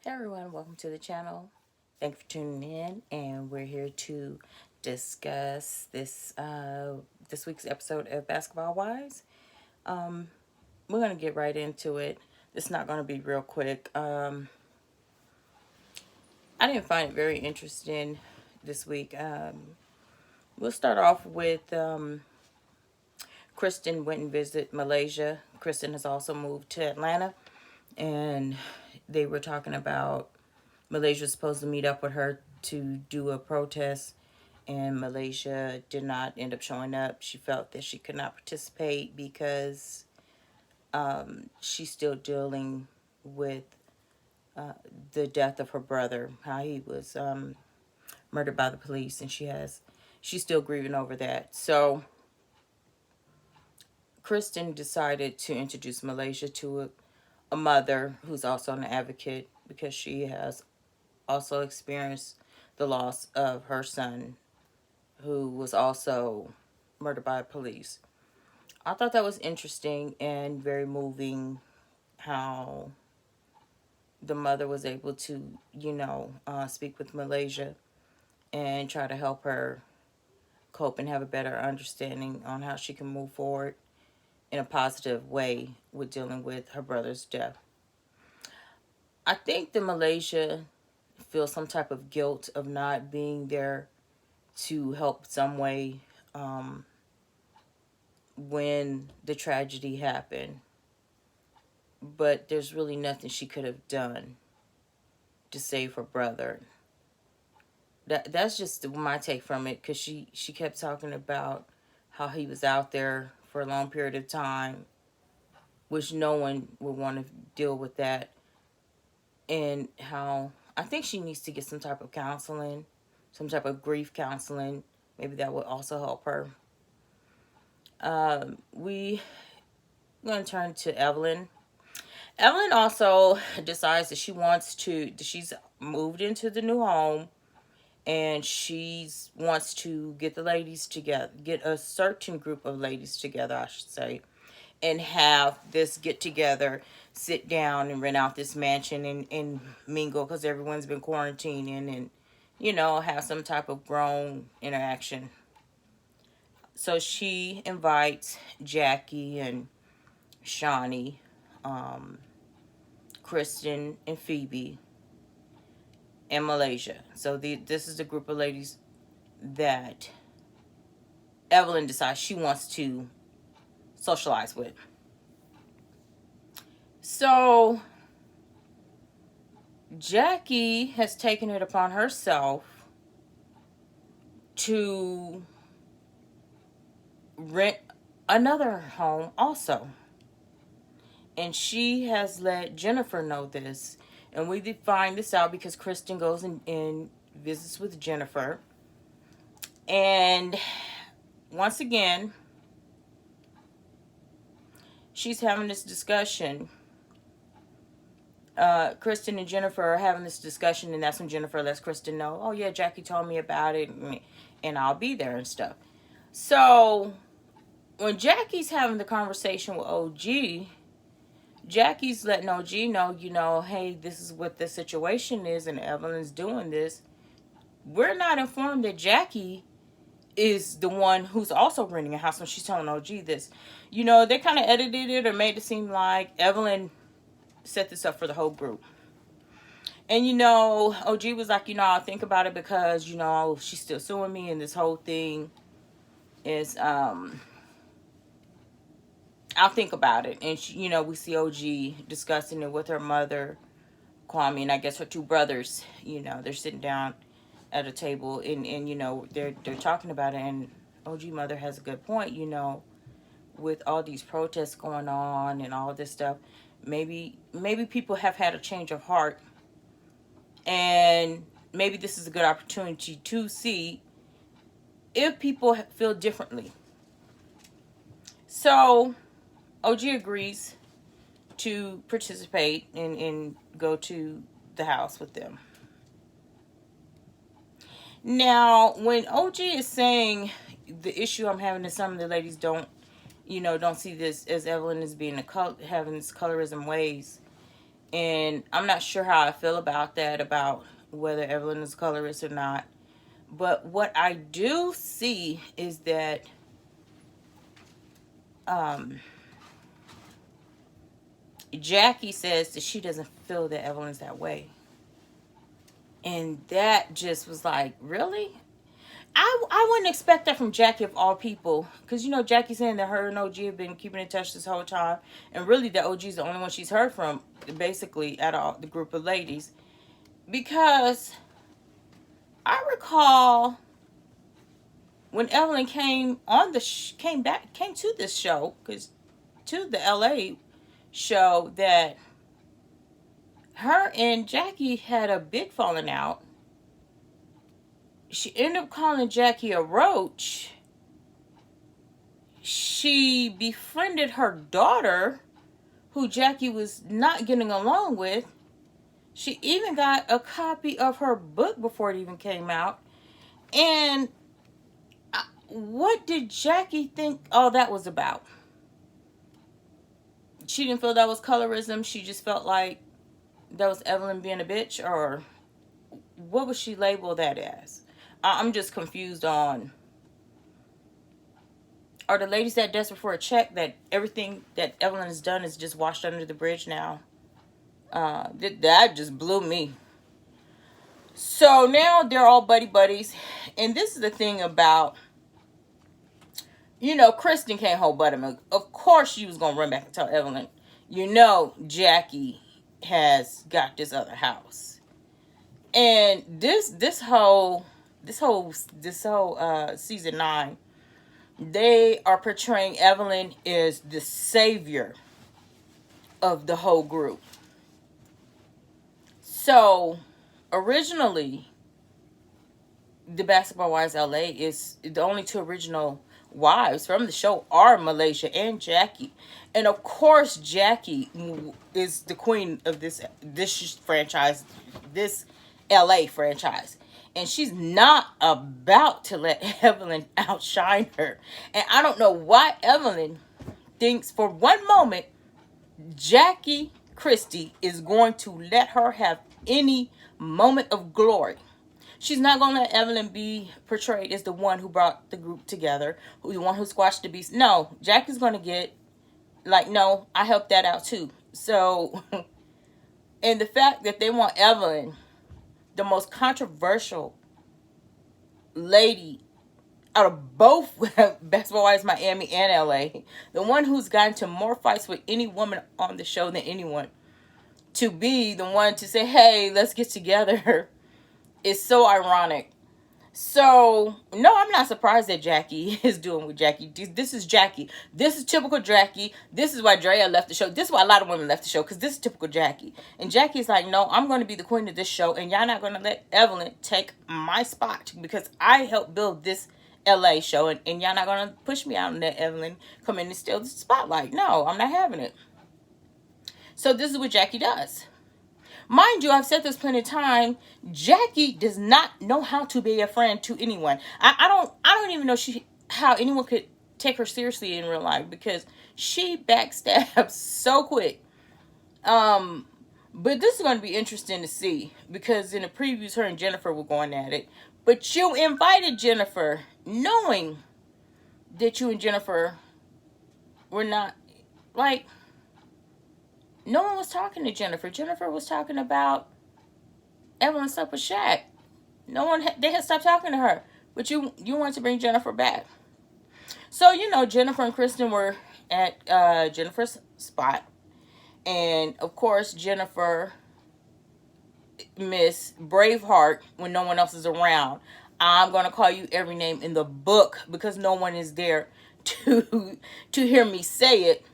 Hey everyone, welcome to the channel. Thank you for tuning in, and we're here to discuss this week's episode of Basketball Wives. We're gonna get right into it. It's not gonna be real quick. I didn't find it very interesting this week. We'll start off with Kristen went and visited Malaysia. Kristen has also moved to Atlanta, and they were talking about Malaysia was supposed to meet up with her to do a protest, and Malaysia did not end up showing up. She felt that she could not participate because she's still dealing with the death of her brother, how he was murdered by the police, and she's still grieving over that. So Kristen decided to introduce Malaysia to a mother who's also an advocate because she has also experienced the loss of her son, who was also murdered by police. I thought that was interesting and very moving how the mother was able to, speak with Malaysia and try to help her cope and have a better understanding on how she can move forward in a positive way with dealing with her brother's death. I think that Malaysia feels some type of guilt of not being there to help some way when the tragedy happened. But there's really nothing she could have done to save her brother. That's just my take from it, because she kept talking about how he was out there for a long period of time, which no one would want to deal with that, and how I think she needs to get some type of counseling, some type of grief counseling. Maybe that would also help her. We're going to turn to Evelyn. Evelyn also decides that she's moved into the new home, and she wants to get the ladies together, get a certain group of ladies together, I should say, and have this get together, sit down and rent out this mansion and mingle, because everyone's been quarantining, and, have some type of grown interaction. So she invites Jackie and Shawnee, Kristen and Phoebe, and Malaysia. So this is a group of ladies that Evelyn decides she wants to socialize with. So Jackie has taken it upon herself to rent another home also. And she has let Jennifer know this. And we find this out because Kristen goes and visits with Jennifer. And once again, she's having this discussion. Kristen and Jennifer are having this discussion, and that's when Jennifer lets Kristen know, oh yeah, Jackie told me about it, and I'll be there and stuff. So when Jackie's having the conversation with OG, Jackie's letting OG know, hey, this is what the situation is, and Evelyn's doing this. We're not informed that Jackie is the one who's also renting a house when she's telling OG this. They kind of edited it or made it seem like Evelyn set this up for the whole group. And, OG was like, I'll think about it because, she's still suing me, and this whole thing is, I'll think about it. And, we see OG discussing it with her mother, Kwame, and I guess her two brothers. They're sitting down at a table, and they're talking about it, and OG mother has a good point, with all these protests going on and all this stuff. Maybe people have had a change of heart, and maybe this is a good opportunity to see if people feel differently. So OG agrees to participate and go to the house with them. Now, when OG is saying the issue I'm having is some of the ladies don't see this as Evelyn as being having this colorism ways, And I'm not sure how I feel about that, about whether Evelyn is colorist or not. But what I do see is that um, Jackie says that she doesn't feel that Evelyn's that way. And that just was like, really? I wouldn't expect that from Jackie of all people. Because, you know, Jackie's saying that her and OG have been keeping in touch this whole time. And really, the OG's the only one she's heard from, basically, out of the group of ladies. Because I recall when Evelyn came on the came to this show, because to the LA show, that her and Jackie had a big falling out. She ended up calling Jackie a roach. She befriended her daughter, who Jackie was not getting along with. She even got a copy of her book before it even came out. And what did Jackie think all that was about? She didn't feel that was colorism. She just felt like that was Evelyn being a bitch, or what would she label that as? I'm just confused on, are the ladies that desperate for a check, that everything that Evelyn has done is just washed under the bridge now? That just blew me. So now they're all buddies. And this is the thing about, you know, Kristen can't hold buttermilk. Of course she was going to run back and tell Evelyn, you know, Jackie has got this other house. And this whole season 9, they are portraying Evelyn as the savior of the whole group. So originally, the Basketball Wives LA is the only 2 original wives from the show are Malaysia and Jackie. And of course, Jackie is the queen of this franchise, this LA franchise. And she's not about to let Evelyn outshine her. And I don't know why Evelyn thinks for one moment Jackie Christie is going to let her have any moment of glory. She's not going to let Evelyn be portrayed as the one who brought the group together, who the one who squashed the beast. No, Jackie's going to get, like, no, I helped that out too. So, and the fact that they want Evelyn, the most controversial lady out of both Basketball Wives Miami and LA, the one who's gotten to more fights with any woman on the show than anyone, to be the one to say, hey, let's get together, is so ironic. So, no, I'm not surprised that Jackie is doing with Jackie. This is Jackie. This is typical Jackie. This is why Drea left the show. This is why a lot of women left the show, because this is typical Jackie. And Jackie's like, no, I'm going to be the queen of this show, and y'all not going to let Evelyn take my spot, because I helped build this LA show, and y'all not going to push me out and let Evelyn come in and steal the spotlight. No, I'm not having it. So this is what Jackie does. Mind you, I've said this plenty of time. Jackie does not know how to be a friend to anyone. I don't even know how anyone could take her seriously in real life, because she backstabs so quick. But this is going to be interesting to see, because in the previews, her and Jennifer were going at it. But you invited Jennifer, knowing that you and Jennifer were not, like, no one was talking to Jennifer. Jennifer was talking about Evelyn slept with Shaq. They had stopped talking to her. But you wanted to bring Jennifer back. So, you know, Jennifer and Kristen were at Jennifer's spot. And, of course, Jennifer, Miss Braveheart, when no one else is around. I'm going to call you every name in the book, because no one is there to hear me say it.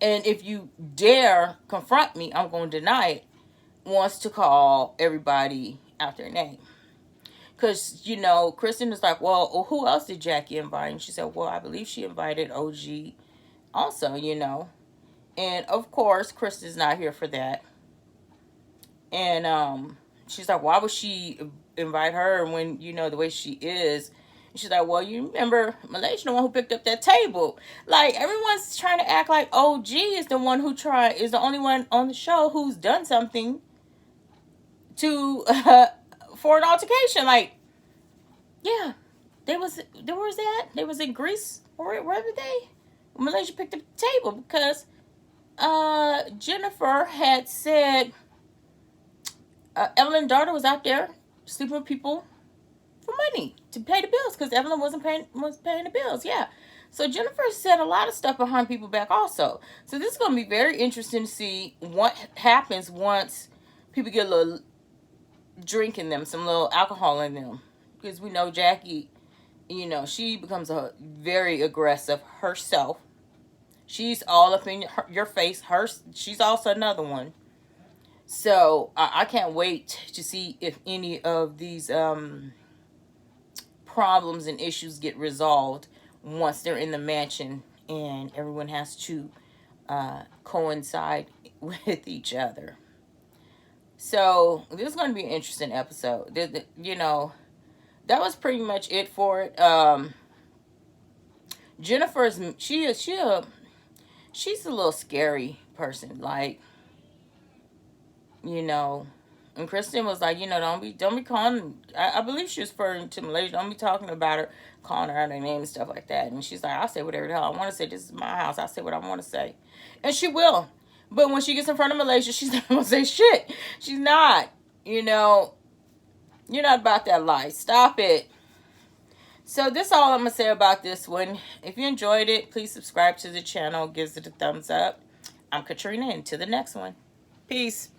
And if you dare confront me, I'm going to deny it. Wants to call everybody out their name. Because, you know, Kristen is like, well, who else did Jackie invite? And she said, well, I believe she invited OG also, you know. And, of course, Kristen's not here for that. And she's like, why would she invite her when, you know, the way she is? She's like, well, you remember Malaysia, the one who picked up that table. Like, everyone's trying to act like OG is the one who is the only one on the show who's done something to for an altercation. Like, yeah, there was that. They was in Greece, or wherever Malaysia picked up the table because Jennifer had said Evelyn's daughter was out there sleeping with people for money to pay the bills because Evelyn was paying the bills. Yeah. So Jennifer said a lot of stuff behind people's back also. So this is going to be very interesting to see what happens once people get a little drink in them, some little alcohol in them. Because we know Jackie, you know, she becomes very aggressive herself. She's all up in your face. She's also another one. So I can't wait to see if any of these problems and issues get resolved once they're in the mansion and everyone has to coincide with each other. So this is going to be an interesting episode. You know, that was pretty much it for it. Jennifer's she's a little scary person. Like, you know, and Kristen was like, you know, don't be calling. I believe she was referring to Malaysia. Don't be talking about her, calling her out her name and stuff like that. And she's like, I'll say whatever the hell I want to say. This is my house. I'll say what I want to say, and she will. But when she gets in front of Malaysia, she's not gonna say shit. She's not. You know, you're not about that life. Stop it. So this is all I'm gonna say about this one. If you enjoyed it, please subscribe to the channel. Gives it a thumbs up. I'm Katrina, and to the next one. Peace.